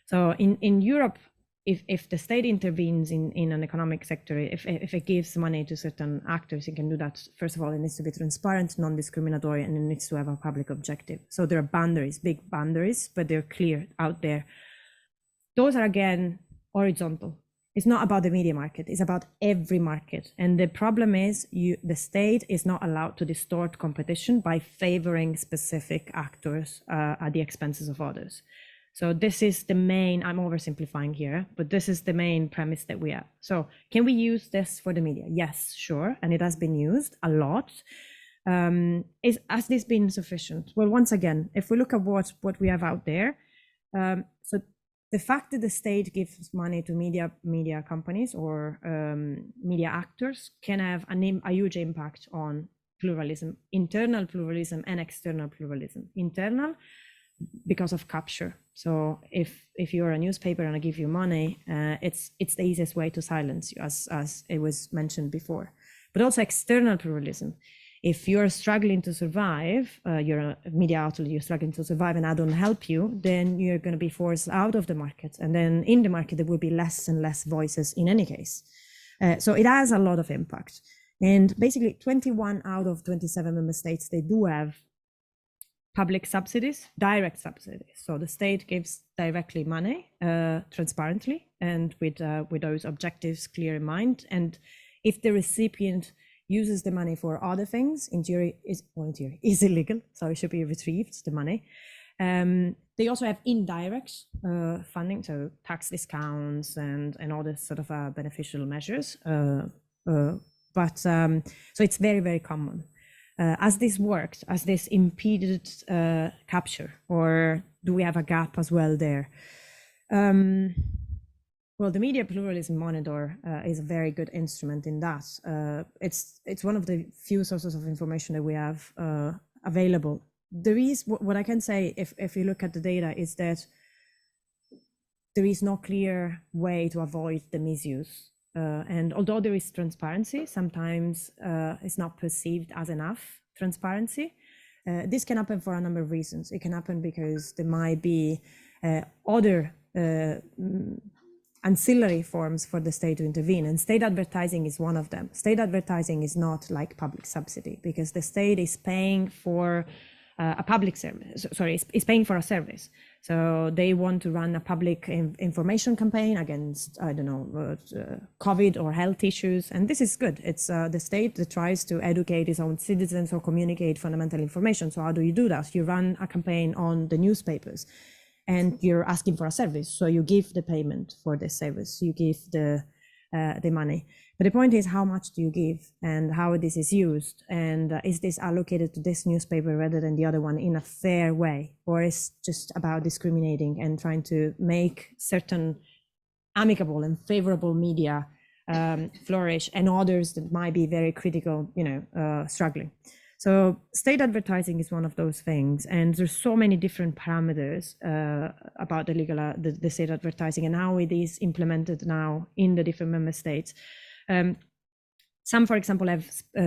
S3: So in Europe, if the state intervenes in an economic sector, if it gives money to certain actors, it can do that. First of all, it needs to be transparent, non-discriminatory, and it needs to have a public objective. So there are boundaries, big boundaries, but they're clear out there. Those are, again, horizontal. It's not about the media market, it's about every market. And the problem is the state is not allowed to distort competition by favoring specific actors at the expenses of others. So this is the main, I'm oversimplifying here, but this is the main premise that we have. So can we use this for the media? Yes, sure. And it has been used a lot. Has this been sufficient? Well, once again, if we look at what we have out there, so the fact that the state gives money to media companies or media actors can have a huge impact on pluralism, internal pluralism and external pluralism. Internal, because of capture. So if you're a newspaper and I give you money, it's the easiest way to silence you, as it was mentioned before. But also external pluralism. If you're struggling to survive, you're a media outlet, you're struggling to survive and I don't help you, then you're going to be forced out of the market. And then in the market, there will be less and less voices in any case. So it has a lot of impact. And basically 21 out of 27 member states, they do have public subsidies, direct subsidies. So the state gives directly money, transparently, and with those objectives clear in mind. And if the recipient uses the money for other things, in theory is illegal, so it should be retrieved, the money. They also have indirect funding, so tax discounts and all this sort of beneficial measures. So it's very, very common.
S5: Has this worked? Has this impeded capture, or do we have a gap as well there? Well, the Media Pluralism Monitor is a very good instrument in that. It's one of the few sources of information that we have available. There is, what I can say, if you look at the data, is that there is no clear way to avoid the misuse. And although there is transparency, sometimes it's not perceived as enough transparency. This can happen for a number of reasons. It can happen because there might be other ancillary forms for the state to intervene, and state advertising is one of them. State advertising is not like public subsidy, because the state is paying for a public service, is paying for a service. So they want to run a public information campaign against, I don't know, COVID or health issues. And this is good. It's the state that tries to educate its own citizens or communicate fundamental information. So how do you do that? You run a campaign on the newspapers, and you're asking for a service. So you give the payment for the service, you give the money. But the point is, how much do you give and how this is used? And is this allocated to this newspaper rather than the other one in a fair way? Or is just about discriminating and trying to make certain amicable and favorable media flourish, and others that might be very critical, struggling? So state advertising is one of those things, and there's so many different parameters about the state advertising and how it is implemented now in the different member states. Some, for example,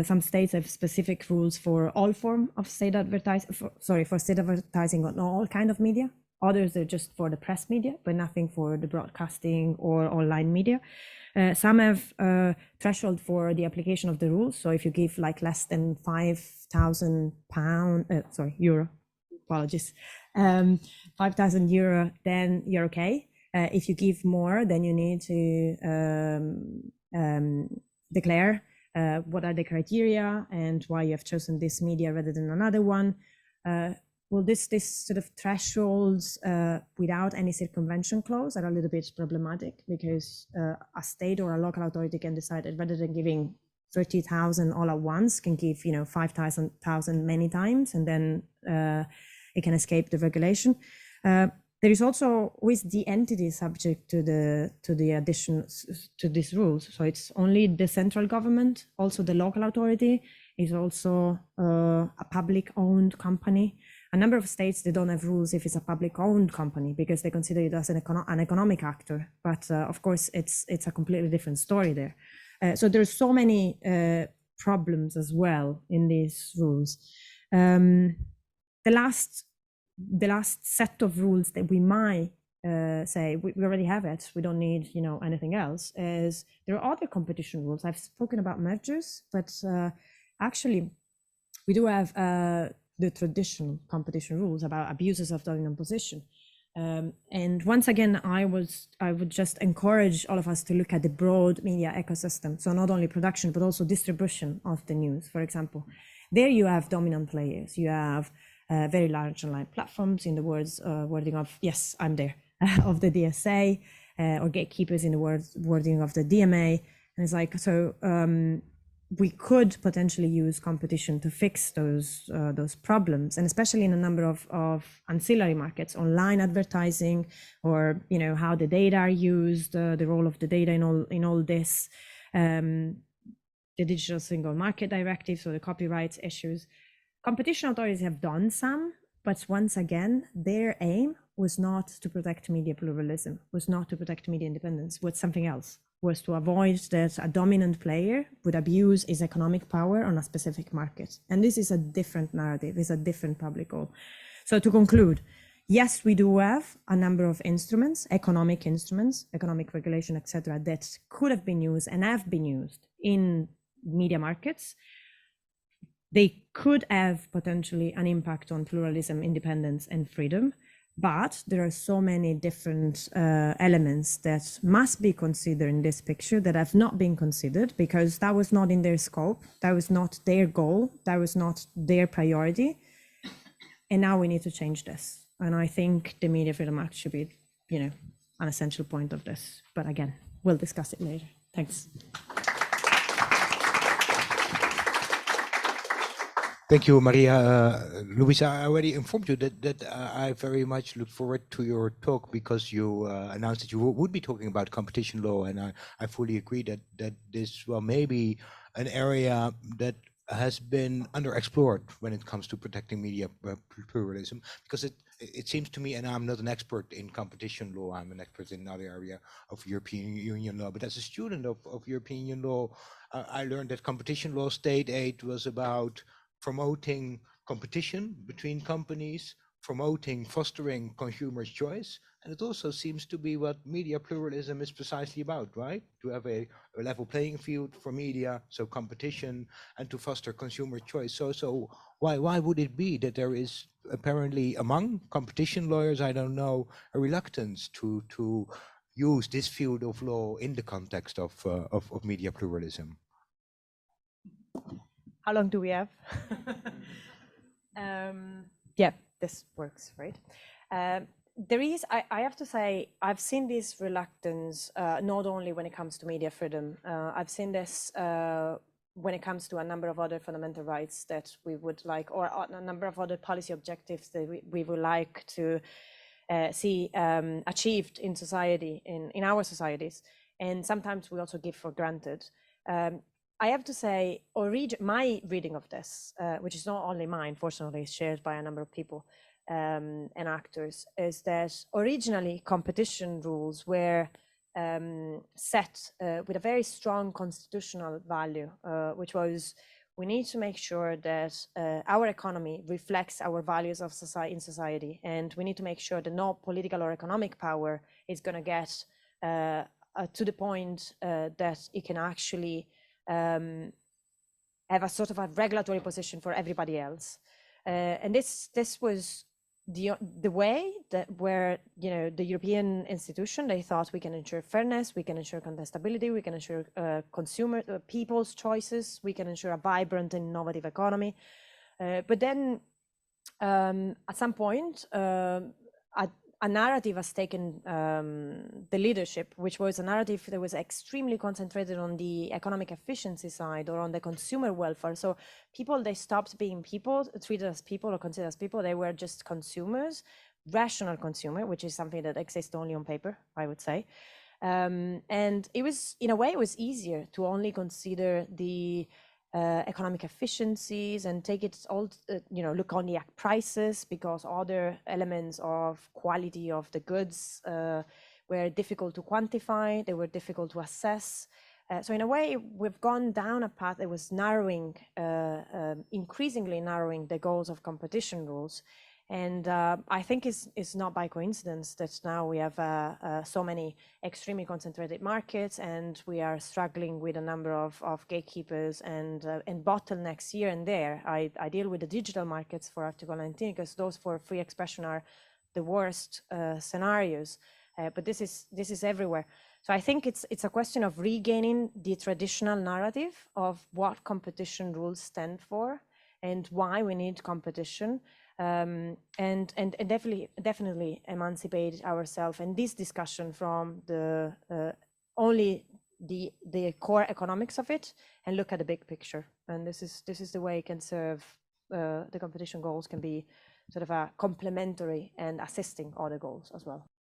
S5: some states have specific rules for all form of state advertising. For state advertising on all kind of media. Others are just for the press media, but nothing for the broadcasting or online media. Some have threshold for the application of the rules. So if you give like less than €5,000, apologies, €5,000, then you're okay. If you give more, then you need to declare what are the criteria and why you have chosen this media rather than another one. Well, this sort of thresholds without any circumvention clause are a little bit problematic, because a state or a local authority can decide that rather than giving 30,000 all at once, can give 5,000 many times, and then it can escape the regulation. There is also with the entity subject to the addition to these rules. So it's only the central government, also the local authority is also a public-owned company. A number of states, they don't have rules if it's a public-owned company, because they consider it as an economic actor. But of course, it's a completely different story there. So there's so many problems as well in these rules. The last set of rules that we might say we already have it, we don't need anything else, is there are other competition rules. I've spoken about Meijers, but actually we do have the traditional competition rules about abuses of dominant position. And once again, I would just encourage all of us to look at the broad media ecosystem. So not only production, but also distribution of the news, for example. There you have dominant players. You have very large online platforms, in the wording of, yes, I'm there, of the DSA, or gatekeepers in the wording of the DMA. And it's like, so we could potentially use competition to fix those problems, and especially in a number of ancillary markets, online advertising, or how the data are used, the role of the data in all this, the Digital Single Market Directive, so the copyright issues. Competition authorities have done some, but once again, their aim was not to protect media pluralism, was not to protect media independence, was something else, was to avoid that a dominant player would abuse his economic power on a specific market. And this is a different narrative, it's a different public goal. So to conclude, yes, we do have a number of instruments, economic regulation, etc., that could have been used and have been used in media markets. They could have potentially an impact on pluralism, independence, and freedom, but there are so many different elements that must be considered in this picture that have not been considered, because that was not in their scope, that was not their goal, that was not their priority, and now we need to change this. And I think the Media Freedom Act should be, an essential point of this. But again, we'll discuss it later. Thanks.
S2: Thank you, Maria Luisa. I already informed you that I very much look forward to your talk because you announced that you would be talking about competition law, and I fully agree that this may be an area that has been underexplored when it comes to protecting media pluralism, because it seems to me, and I'm not an expert in competition law, I'm an expert in another area of European Union law, but as a student of European Union law, I learned that competition law state aid was about promoting competition between companies, promoting, fostering consumers' choice. And it also seems to be what media pluralism is precisely about, right? To have a level playing field for media, so competition, and to foster consumer choice. So why would it be that there is apparently among competition lawyers, I don't know, a reluctance to use this field of law in the context of media pluralism?
S5: How long do we have? Yeah, this works, right? There is, I have to say, I've seen this reluctance not only when it comes to media freedom. I've seen this when it comes to a number of other fundamental rights that we would like, or a number of other policy objectives that we would like to see achieved in society, in our societies. And sometimes we also give for granted. I have to say, my reading of this, which is not only mine, fortunately, it's shared by a number of people and actors, is that originally competition rules were set with a very strong constitutional value, which was we need to make sure that our economy reflects our values of in society, and we need to make sure that no political or economic power is going to get to the point that it can actually have a sort of a regulatory position for everybody else, and this was the way that where the European institution, they thought we can ensure fairness, we can ensure contestability, we can ensure consumer people's choices, we can ensure a vibrant and innovative economy, but then at some point a narrative has taken the leadership, which was a narrative that was extremely concentrated on the economic efficiency side or on the consumer welfare. So people, they stopped being people, treated as people or considered as people. They were just consumers, rational consumer, which is something that exists only on paper, I would say. And it was, in a way, it was easier to only consider the economic efficiencies and take it all, look only at prices, because other elements of quality of the goods were difficult to quantify, they were difficult to assess. So in a way, we've gone down a path that was narrowing, increasingly narrowing the goals of competition rules. And I think it's not by coincidence that now we have so many extremely concentrated markets, and we are struggling with a number of gatekeepers and bottlenecks here and there. I deal with the digital markets for Article 19 because those for free expression are the worst scenarios. But this is everywhere. So I think it's a question of regaining the traditional narrative of what competition rules stand for and why we need competition. And definitely emancipate ourselves in this discussion from the only the core economics of it, and look at the big picture. And this is the way it can serve the competition goals, can be sort of a complementary and assisting other goals as well.